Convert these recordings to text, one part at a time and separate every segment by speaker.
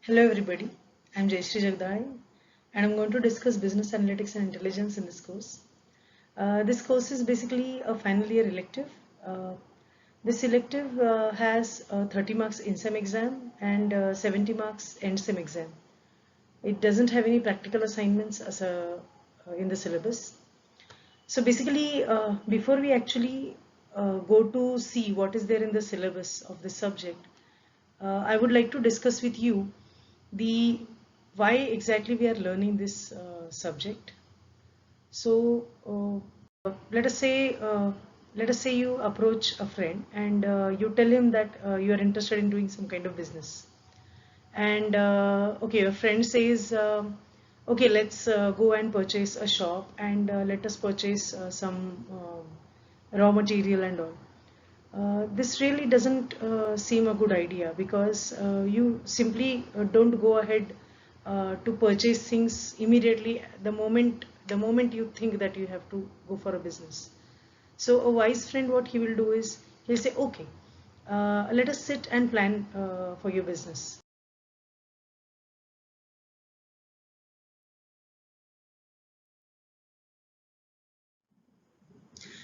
Speaker 1: Hello everybody, I'm Jayashree Jagdai and I'm going to discuss business analytics and intelligence in this course. This course is basically a final year elective. This elective has 30 marks in sem exam and 70 marks end sem exam. It doesn't have any practical assignments in the syllabus. So basically, before we actually go to see what is there in the syllabus of this subject, I would like to discuss with you the why exactly we are learning this subject. So let us say you approach a friend and you tell him that you are interested in doing some kind of business, and okay, your friend says, okay, let's go and purchase a shop and let us purchase some raw material and all. This really doesn't seem a good idea because you simply don't go ahead to purchase things immediately the moment you think that you have to go for a business. So a wise friend, what he will do is he'll say, okay, let us sit and plan for your business.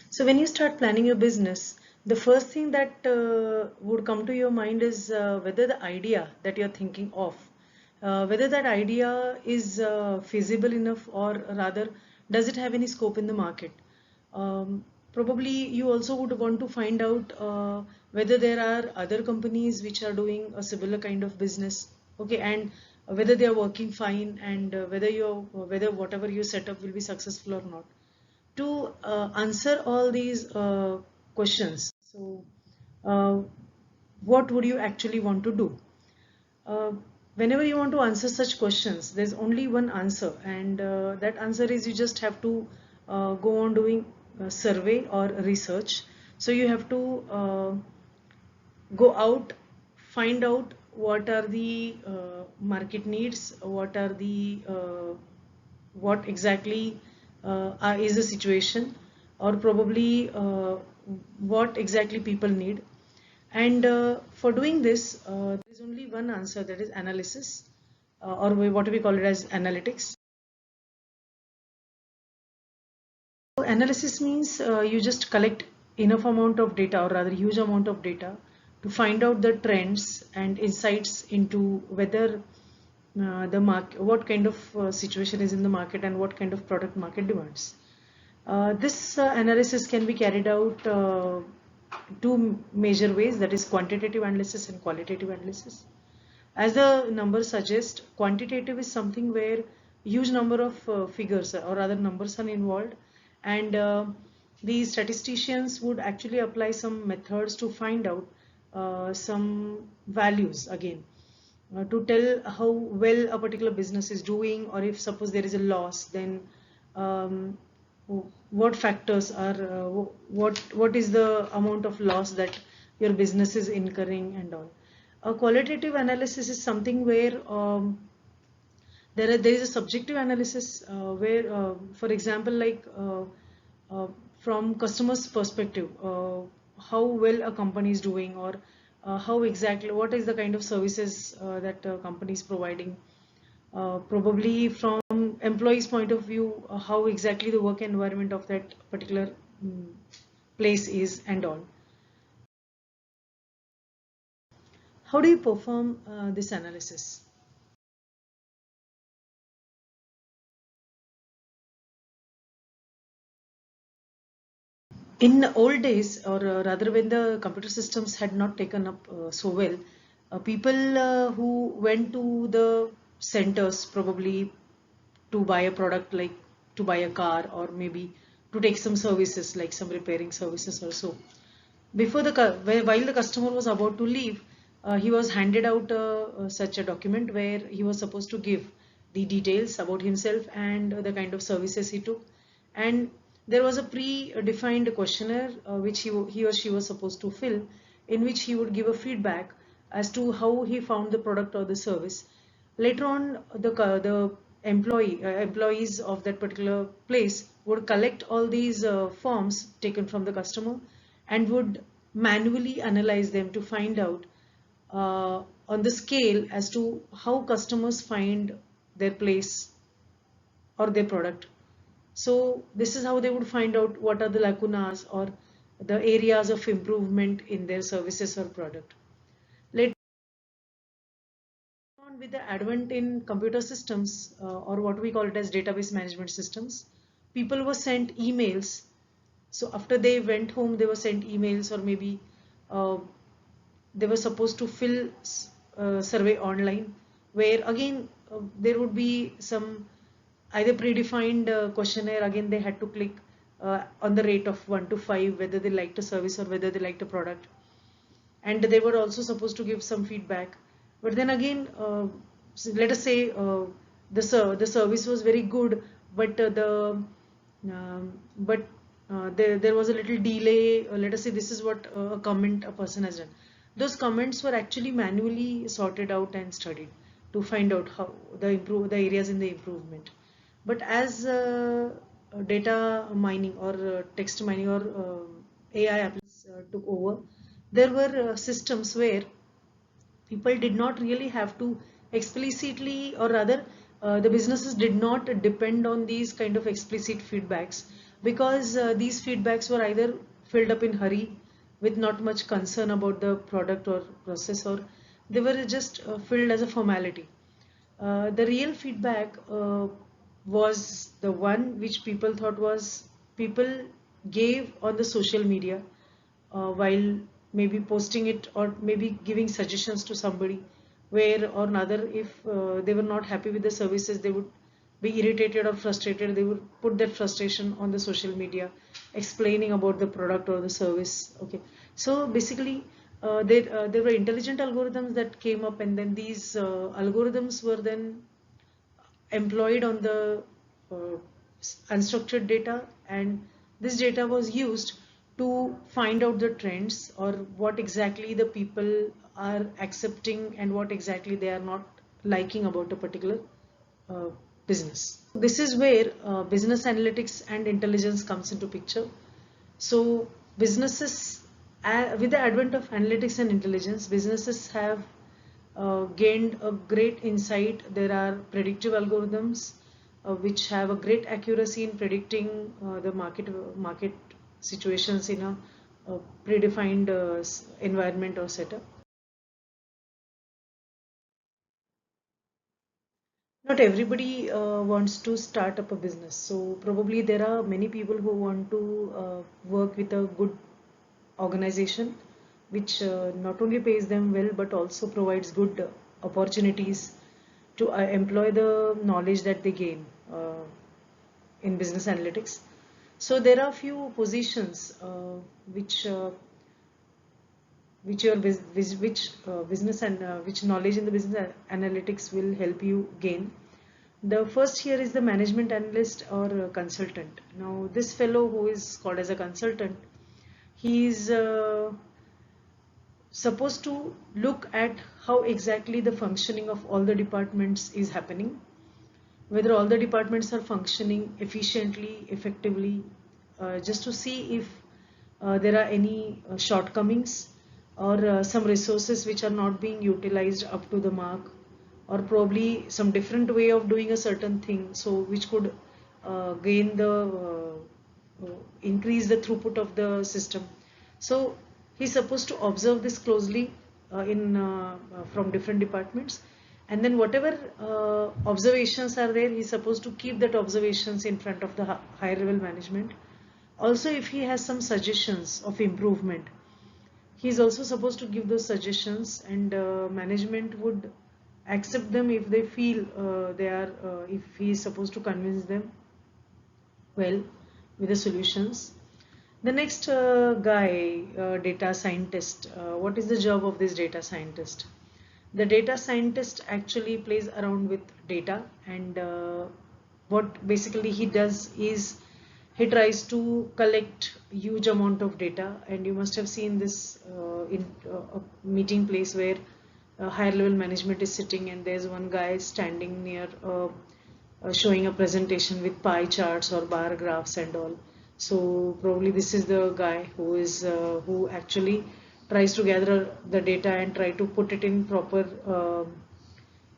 Speaker 1: So when you start planning your business, the first thing that would come to your mind is whether the idea that you're thinking of, whether that idea is feasible enough, or rather, does it have any scope in the market? Probably you also would want to find out whether there are other companies which are doing a similar kind of business, okay, and whether they are working fine, and whether whatever you set up will be successful or not. To answer all these questions, so uh, what would you actually want to do? Uh, Whenever you want to answer such questions, there's only one answer, and that answer is you just have to go on doing survey or research. So you have to go out, find out what are the market needs, what exactly is the situation, or probably what exactly people need. And for doing this, there is only one answer, that is analysis, or what we call it as analytics. So analysis means you just collect enough amount of data, or rather huge amount of data, to find out the trends and insights into whether what kind of situation is in the market and what kind of product market demands. This analysis can be carried out two major ways, that is quantitative analysis and qualitative analysis. As the number suggests, quantitative is something where huge number of figures, or rather numbers, are involved, and the statisticians would actually apply some methods to find out some values again, to tell how well a particular business is doing, or if suppose there is a loss, then um, what factors are what is the amount of loss that your business is incurring and all. A qualitative analysis is something where there is a subjective analysis where, for example, like uh, from customer's perspective, how well a company is doing, or how exactly what is the kind of services that company is providing. Probably from employees' point of view, how exactly the work environment of that particular mm, place is and all. How do you perform this analysis? In old days, or rather when the computer systems had not taken up so well, people who went to the centers, probably to buy a product, like to buy a car, or maybe to take some services like some repairing services or so. Before while the customer was about to leave, he was handed out such a document where he was supposed to give the details about himself and the kind of services he took. And there was a pre-defined questionnaire which he or she was supposed to fill, in which he would give a feedback as to how he found the product or the service. Later on, the employees of that particular place would collect all these forms taken from the customer and would manually analyze them to find out, on the scale as to how customers find their place or their product. So this is how they would find out what are the lacunas or the areas of improvement in their services or product. Later on, with the advent in computer systems or what we call it as database management systems, people were sent emails. So after they went home, they were sent emails, or maybe uh, they were supposed to fill a survey online, where again there would be some either predefined questionnaire. Again, they had to click on the rate of 1 to 5 whether they liked a service or whether they liked a product, and they were also supposed to give some feedback. But then again, let us say the service was very good, but there was a little delay. Let us say this is what a comment a person has done. Those comments were actually manually sorted out and studied to find out how the areas in the improvement. But as data mining or text mining or AI apps took over, there were systems where people did not really have to explicitly, or rather the businesses did not depend on these kind of explicit feedbacks, because these feedbacks were either filled up in hurry with not much concern about the product or process, or they were just filled as a formality. The real feedback was the one which people thought was people gave on the social media while maybe posting it or maybe giving suggestions to somebody, where or another, if they were not happy with the services, they would be irritated or frustrated. They would put that frustration on the social media explaining about the product or the service. Okay, so basically there were intelligent algorithms that came up, and then these algorithms were then employed on the uh, unstructured data, and this data was used to find out the trends, or what exactly the people are accepting and what exactly they are not liking about a particular uh, business. This is where business analytics and intelligence comes into picture. So businesses, with the advent of analytics and intelligence, businesses have gained a great insight. There are predictive algorithms which have a great accuracy in predicting the market situations in a predefined environment or setup. Not everybody wants to start up a business, so probably there are many people who want to work with a good organization which not only pays them well but also provides good opportunities to employ the knowledge that they gain in business analytics. So there are few positions which business and which knowledge in the business analytics will help you gain. The first here is the management analyst or consultant. Now this fellow who is called as a consultant, he is supposed to look at how exactly the functioning of all the departments is happening, whether all the departments are functioning efficiently, effectively, just to see if there are any shortcomings or some resources which are not being utilized up to the mark, or probably some different way of doing a certain thing, so which could gain the increase the throughput of the system. So he's supposed to observe this closely in from different departments, and then whatever observations are there, he's supposed to keep that observations in front of the higher level management. Also, if he has some suggestions of improvement, he's also supposed to give those suggestions, and management would accept them if they feel they are if he is supposed to convince them well with the solutions. The next guy, data scientist. What is the job of this data scientist? The data scientist actually plays around with data, and what basically he does is he tries to collect huge amount of data. And you must have seen this in a meeting place where higher level management is sitting, and there's one guy standing near showing a presentation with pie charts or bar graphs and all. So probably this is the guy who is who actually tries to gather the data and try to put it in proper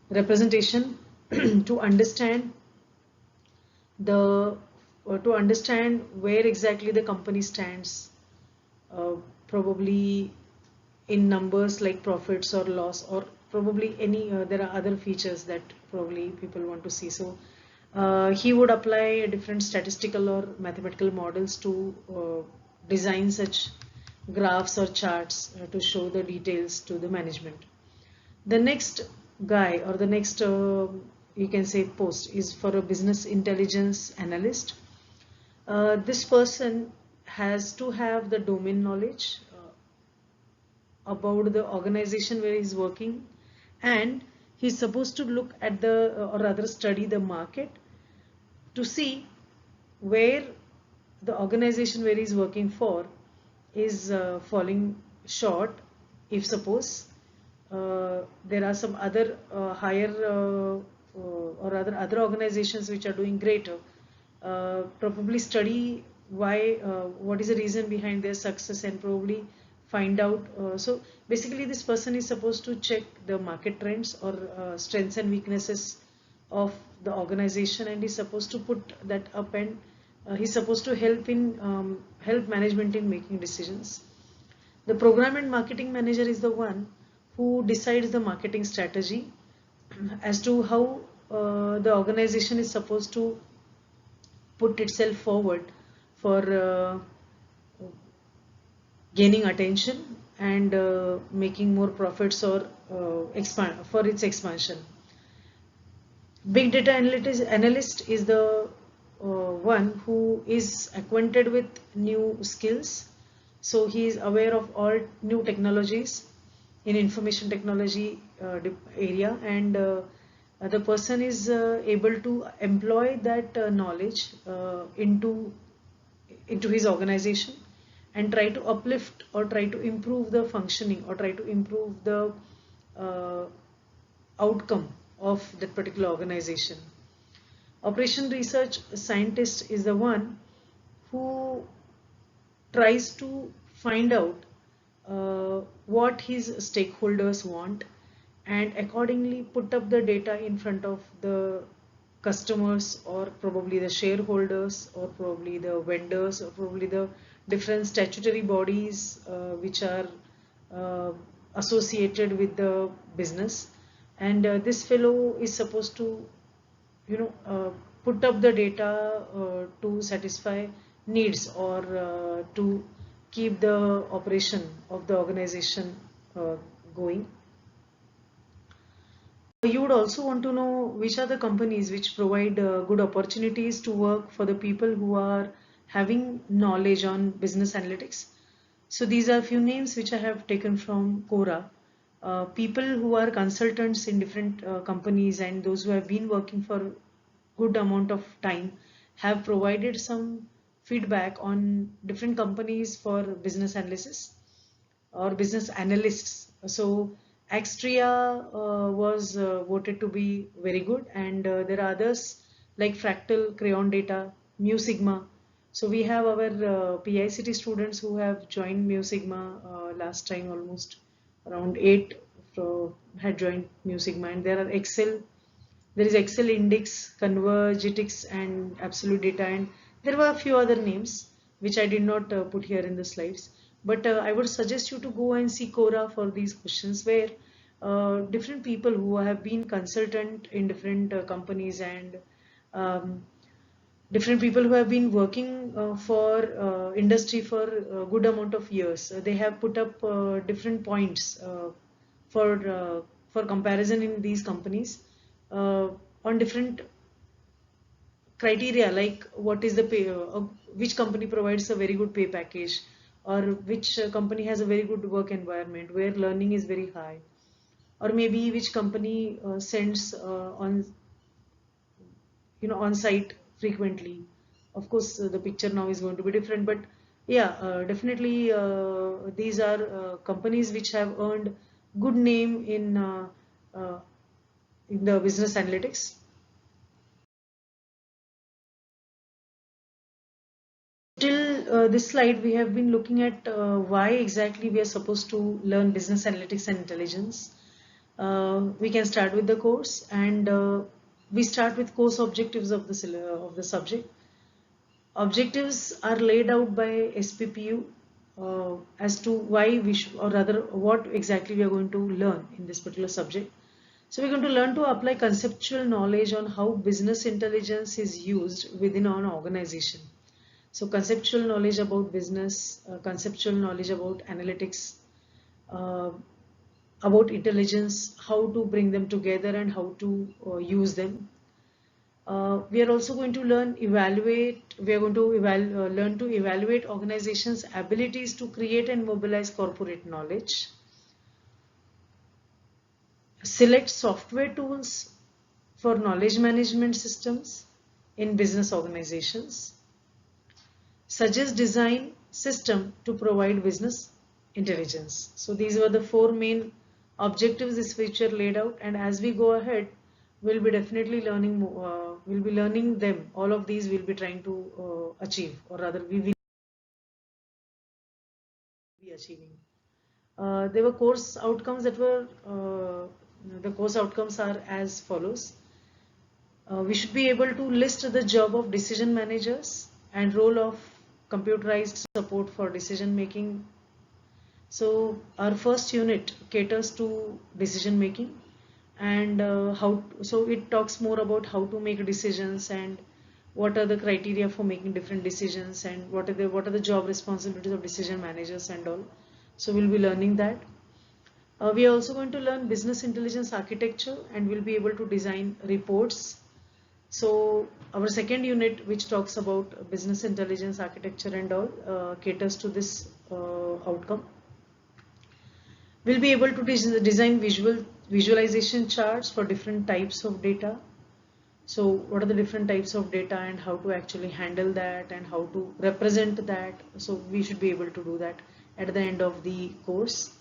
Speaker 1: representation to understand the to understand where exactly the company stands, probably in numbers like profits or loss, or probably any there are other features that probably people want to see. So he would apply different statistical or mathematical models to design such graphs or charts to show the details to the management. The next guy, or the next you can say post, is for a business intelligence analyst. This person has to have the domain knowledge about the organization where he's working, and he's supposed to look at the or rather study the market to see where the organization where he's working for is falling short. If suppose there are some other higher or rather other organizations which are doing greater, probably study why, what is the reason behind their success, and probably find out. So basically this person is supposed to check the market trends or strengths and weaknesses of the organization, and is supposed to put that up, and he's supposed to help management in making decisions. The program and marketing manager is the one who decides the marketing strategy as to how the organization is supposed to put itself forward for gaining attention and making more profits, or expand for its expansion. Big data analyst is the one who is acquainted with new skills. So he is aware of all new technologies in information technology area, and the person is able to employ that knowledge into his organization, and try to uplift or try to improve the functioning, or try to improve the uh, outcome of that particular organization. Operation research scientist is the one who tries to find out what his stakeholders want, and accordingly put up the data in front of the customers, or probably the shareholders, or probably the vendors, or probably the different statutory bodies which are uh, associated with the business. And this fellow is supposed to, you know, put up the data to satisfy needs, or to keep the operation of the organization going. You would also want to know which are the companies which provide good opportunities to work for the people who are having knowledge on business analytics. So these are few names which I have taken from Quora. People who are consultants in different companies, and those who have been working for good amount of time, have provided some feedback on different companies for business analysis or business analysts. So Axtria was voted to be very good, and there are others like Fractal, Crayon Data, Mu Sigma. So we have our PICT students who have joined Mu Sigma last time, almost around 8 had joined Mu Sigma, and there are Excel. There is Excel Index, Convergetics, and Absolute Data, and there were a few other names which I did not put here in the slides. But I would suggest you to go and see Quora for these questions, where different people who have been consultant in different companies, and um, different people who have been working for industry for a good amount of years. They have put up different points for uh, for comparison in these companies uh, on different criteria, like what is the pay, which company provides a very good pay package, or which company has a very good work environment where learning is very high, or maybe which company sends on, you know, on site frequently. Of course the picture now is going to be different, but yeah, definitely these are companies which have earned good name uh, in the business analytics. Till this slide, we have been looking at why exactly we are supposed to learn business analytics and intelligence. We can start with the course, and we start with course objectives of the subject. Objectives are laid out by SPPU as to why we should, or rather what exactly we are going to learn in this particular subject. So we're going to learn to apply conceptual knowledge on how business intelligence is used within an organization. So conceptual knowledge about business, conceptual knowledge about analytics, uh, about intelligence, how to bring them together and how to use them. We are also going to learn we are going to learn to evaluate organizations' abilities to create and mobilize corporate knowledge. Select software tools for knowledge management systems in business organizations. Suggest design system to provide business intelligence. So these were the four main objectives this feature laid out, and as we go ahead, we'll be definitely learning we'll be learning them. All of these we'll be trying to achieve, or rather we will be achieving. There were course outcomes that were the course outcomes are as follows. We should be able to list the job of decision managers and role of computerized support for decision making. So our first unit caters to decision making, and so it talks more about how to make decisions and what are the criteria for making different decisions and what are the job responsibilities of decision managers and all. So we'll be learning that. We are also going to learn business intelligence architecture, and we'll be able to design reports. So our second unit, which talks about business intelligence architecture and all, caters to this outcome. We'll be able to design visualization charts for different types of data. So what are the different types of data and how to actually handle that and how to represent that. So we should be able to do that at the end of the course.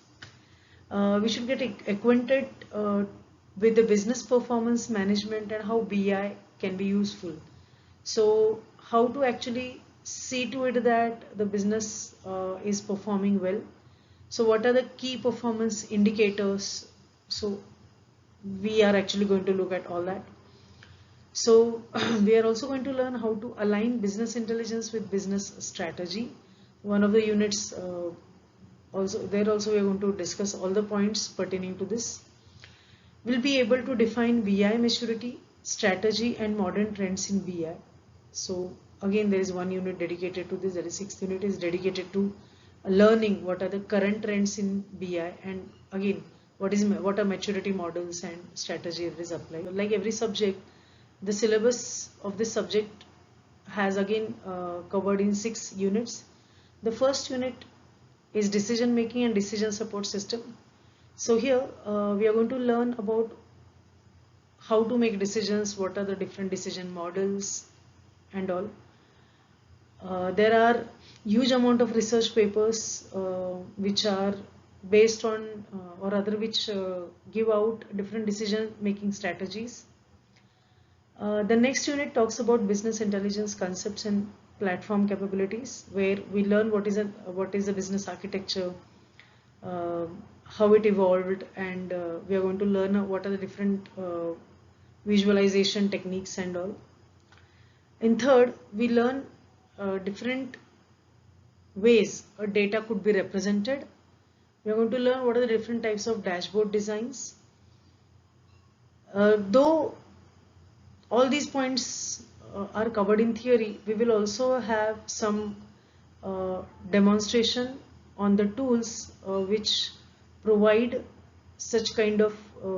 Speaker 1: We should get acquainted with the business performance management and how BI can be useful. So how to actually see to it that the business is performing well. So what are the key performance indicators? So we are actually going to look at all that. So we are also going to learn how to align business intelligence with business strategy. One of the units also we are going to discuss all the points pertaining to this. We'll be able to define BI maturity, strategy and modern trends in BI. So again, there is one unit dedicated to this. That is, sixth unit is dedicated to learning what are the current trends in BI, and again what are maturity models and strategy that is applied. Like every subject, the syllabus of this subject has again covered in 6 units. The first unit is decision making and decision support system. So here we are going to learn about how to make decisions, what are the different decision models and all. There are huge amount of research papers which are based on or rather which give out different decision making strategies. The next unit talks about business intelligence concepts and platform capabilities, where we learn what is the business architecture, how it evolved, and we are going to learn what are the different visualization techniques and all. In third, we learn different ways a data could be represented. We are going to learn what are the different types of dashboard designs. Though all these points are covered in theory, we will also have some demonstration on the tools which provide such kind of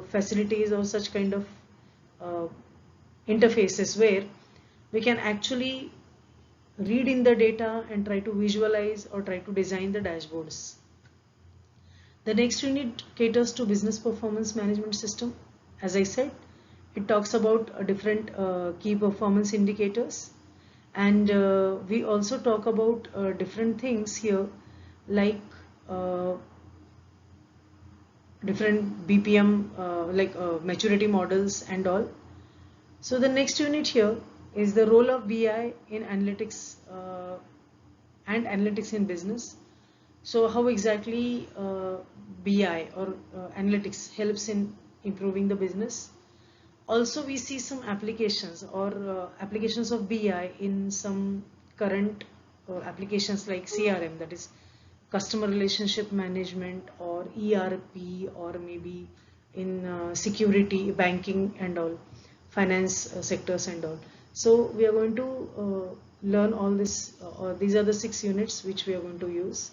Speaker 1: facilities or such kind of interfaces where we can actually read in the data and try to visualize or try to design the dashboards. The next unit caters to business performance management system. As I said, it talks about different key performance indicators, and we also talk about different things here like different BPM like maturity models and all. So the next unit here is the role of BI in analytics and analytics in business. So how exactly BI or analytics helps in improving the business? Also, we see some applications or applications of BI in some current applications like CRM, that is customer relationship management, or ERP, or maybe in security, banking and all, finance sectors and all. So we are going to learn all this, or these are the 6 units which we are going to use.